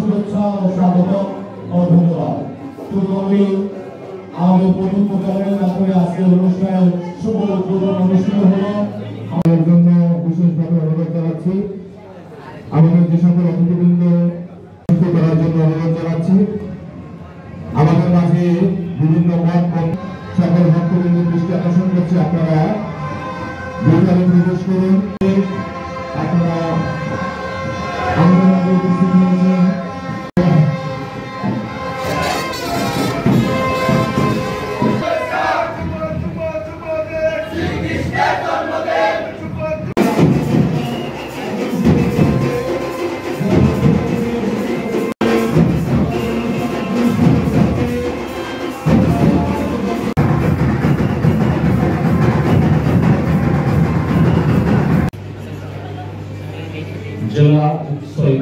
শুভেচ্ছা ও স্বাগত ও ধন্যবাদ। শুধুমাত্র আমাদের প্রথম প্রোগ্রামের মাধ্যমে আজকের অনুষ্ঠানের শুভ উদ্বোধন অনুষ্ঠিত হলো। আমাদের জন্য বিশেষভাবে অনুরোধ জানাচ্ছি, আমাদের যে সকল অতিথিবৃন্দ করার জন্য অনুরোধ জানাচ্ছি। আমাদের মাঝে বিভিন্ন মত সকল ভক্তবৃন্দের দৃষ্টি আকর্ষণ করছে, আপনারা ভিতরে প্রবেশ করুন। আপনারা আমাদের মাঝে উপস্থিত হয়েছেন জেলা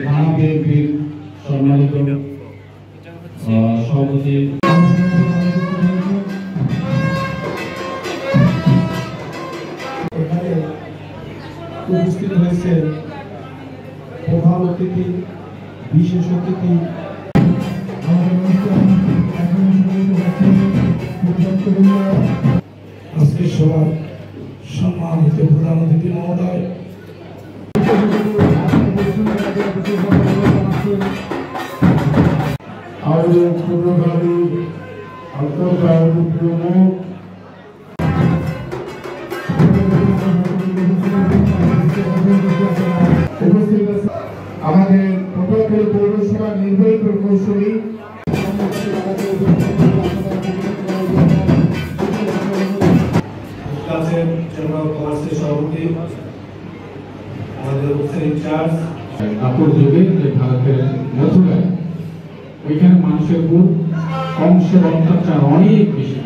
থানা বিএনপির সম্মানিত সভাপতি এখানে উপস্থিত হয়েছে প্রধান অতিথি, বিশেষ অতিথি। আজকে সবার সম্মানিত প্রধান অতিথি মহোদয়, আমাদের পূর্বগামী আন্তর্জাতিক প্রমুখ আমাদের পটুয়াখালী পৌরসভা নির্বাহী প্রকৌশলী সভাপতি, আমাদের ইনচার্জ কাপড় যুগে যে ভারতের মথুরায় ওইখানে মানুষের উপর কংসের অত্যাচার অনেক বেশি।